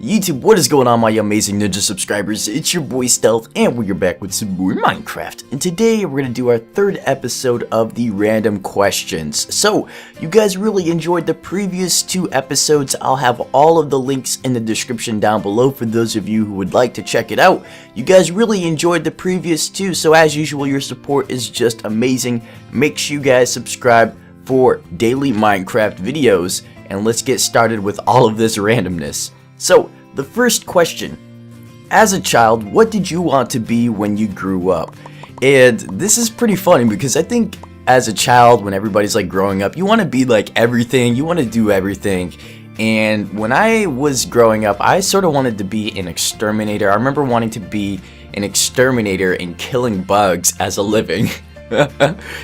YouTube, what is going on, my amazing ninja subscribers? It's your boy Stealth, and we're back with some more Minecraft. And today we're going to do our third episode of the random questions. So, you guys really enjoyed the previous two episodes. I'll have all of the links in the description down below for those of you who would like to check it out. You guys really enjoyed the previous two, so as usual, your support is just amazing. Make sure you guys subscribe for daily Minecraft videos, and let's get started with all of this randomness. So, the first question, as a child, what did you want to be when you grew up? And this is pretty funny because I think as a child, when everybody's like growing up, you want to be like everything, you want to do everything. And when I was growing up, I sort of wanted to be an exterminator. I remember wanting to be an exterminator and killing bugs as a living.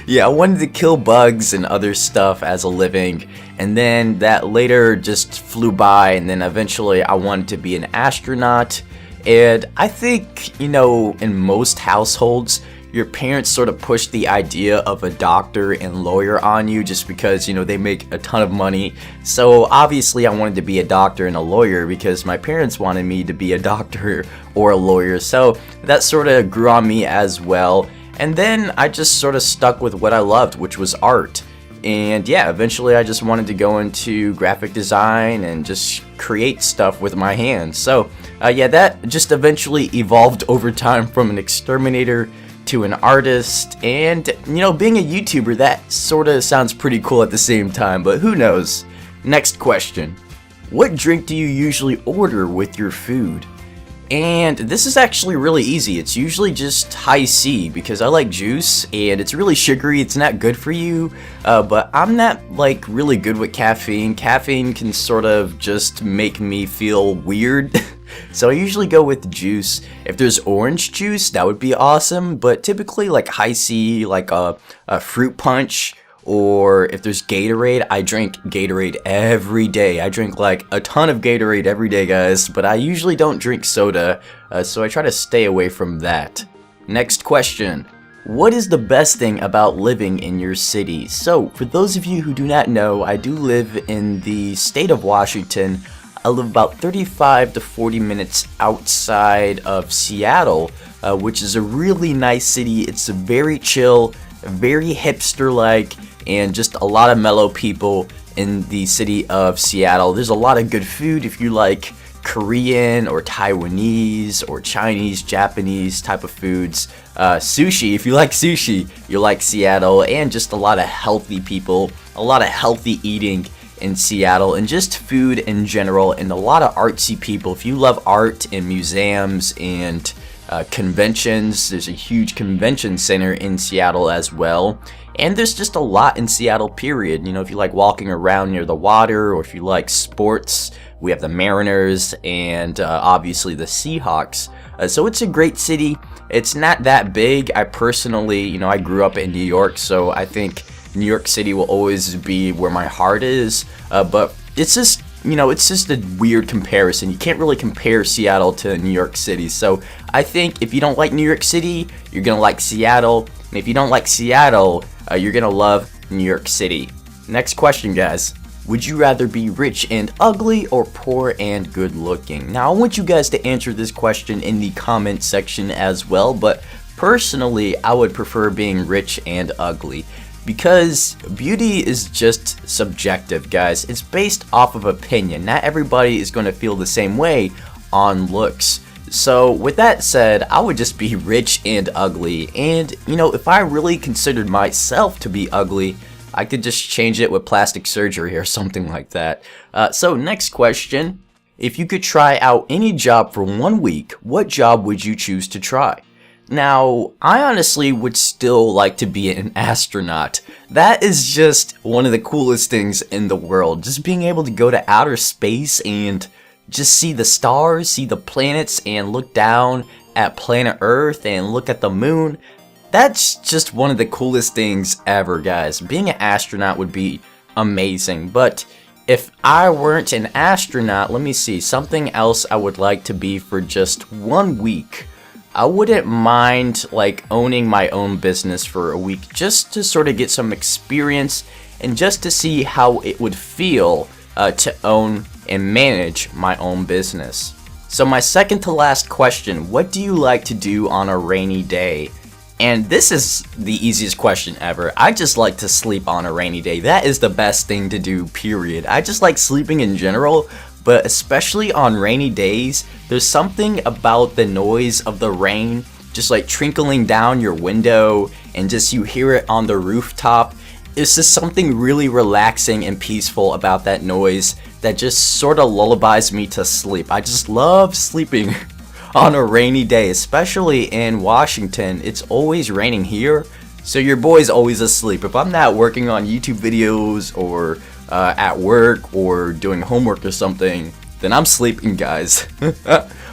Yeah, I wanted to kill bugs and other stuff as a living, and then that later just flew by, and then eventually I wanted to be an astronaut. And I think, you know, in most households, your parents sort of push the idea of a doctor and lawyer on you just because, you know, they make a ton of money. So obviously I wanted to be a doctor and a lawyer because my parents wanted me to be a doctor or a lawyer, so that sort of grew on me as well. And then I just sort of stuck with what I loved, which was art. And yeah, eventually I just wanted to go into graphic design and just create stuff with my hands. So yeah, that just eventually evolved over time from an exterminator to an artist. And you know, being a YouTuber, that sort of sounds pretty cool at the same time, but who knows? Next question. What drink do you usually order with your food? And this is actually really easy. It's usually just high C because I like juice and it's really sugary. It's not good for you, but I'm not like really good with caffeine. Caffeine can sort of just make me feel weird. So I usually go with juice. If there's orange juice, that would be awesome, but typically like high C, like a fruit punch. Or if there's Gatorade, I drink Gatorade every day. I drink like a ton of Gatorade every day, guys, but I usually don't drink soda, so I try to stay away from that. Next question. What is the best thing about living in your city? So, for those of you who do not know, I do live in the state of Washington. I live about 35 to 40 minutes outside of Seattle, which is a really nice city. It's very chill, very hipster-like, and just a lot of mellow people in the city of Seattle. There's a lot of good food if you like Korean or Taiwanese or Chinese, Japanese type of foods. Sushi, if you like sushi, you like Seattle, and just a lot of healthy people, a lot of healthy eating in Seattle, and just food in general, and a lot of artsy people. If you love art and museums and conventions, there's a huge convention center in Seattle as well, and there's just a lot in Seattle, period. You know, if you like walking around near the water, or if you like sports, we have the Mariners and obviously the Seahawks. So it's a great city. It's not that big. I personally, you know, I grew up in New York, so I think New York City will always be where my heart is, but it's just, you know, it's just a weird comparison. You can't really compare Seattle to New York City. So I think if you don't like New York City, you're gonna like Seattle. And if you don't like Seattle, you're gonna love New York City. Next question, guys. Would you rather be rich and ugly or poor and good looking? Now, I want you guys to answer this question in the comment section as well, but personally, I would prefer being rich and ugly. Because beauty is just subjective, guys. It's based off of opinion. Not everybody is going to feel the same way on looks. So with that said, I would just be rich and ugly. And, you know, if I really considered myself to be ugly, I could just change it with plastic surgery or something like that. So next question. If you could try out any job for 1 week, what job would you choose to try? Now, I honestly would still like to be an astronaut. That is just one of the coolest things in the world. Just being able to go to outer space and just see the stars, see the planets, and look down at planet Earth and look at the moon. That's just one of the coolest things ever, guys. Being an astronaut would be amazing. But if I weren't an astronaut, let me see, something else I would like to be for just 1 week. I wouldn't mind like owning my own business for a week just to sort of get some experience and just to see how it would feel to own and manage my own business. So my second to last question, what do you like to do on a rainy day? And this is the easiest question ever. I just like to sleep on a rainy day. That is the best thing to do, period. I just like sleeping in general, but especially on rainy days, there's something about the noise of the rain just like trickling down your window and just you hear it on the rooftop. It's just something really relaxing and peaceful about that noise that just sort of lullabies me to sleep. I just love sleeping on a rainy day, especially in Washington. It's always raining here, so your boy's always asleep. If I'm not working on YouTube videos or at work or doing homework or something, then I'm sleeping, guys.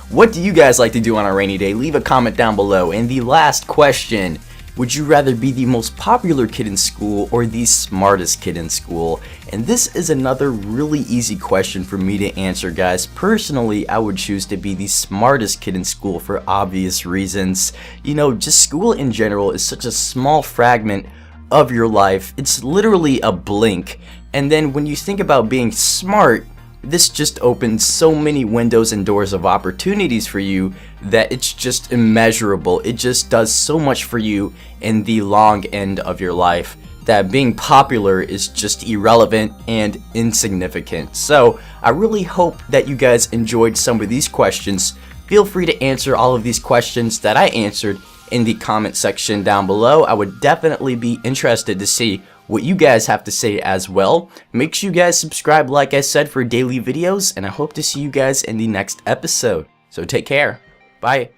What do you guys like to do on a rainy day? Leave a comment down below. And the last question, would you rather be the most popular kid in school or the smartest kid in school? And this is another really easy question for me to answer, guys. Personally, I would choose to be the smartest kid in school for obvious reasons. You know, just school in general is such a small fragment of your life. It's literally a blink. And then when you think about being smart, this just opens so many windows and doors of opportunities for you that it's just immeasurable. It just does so much for you in the long end of your life that being popular is just irrelevant and insignificant. So I really hope that you guys enjoyed some of these questions. Feel free to answer all of these questions that I answered in the comment section down below. I would definitely be interested to see what you guys have to say as well. Make sure you guys subscribe, like I said, for daily videos, and I hope to see you guys in the next episode. So take care. Bye.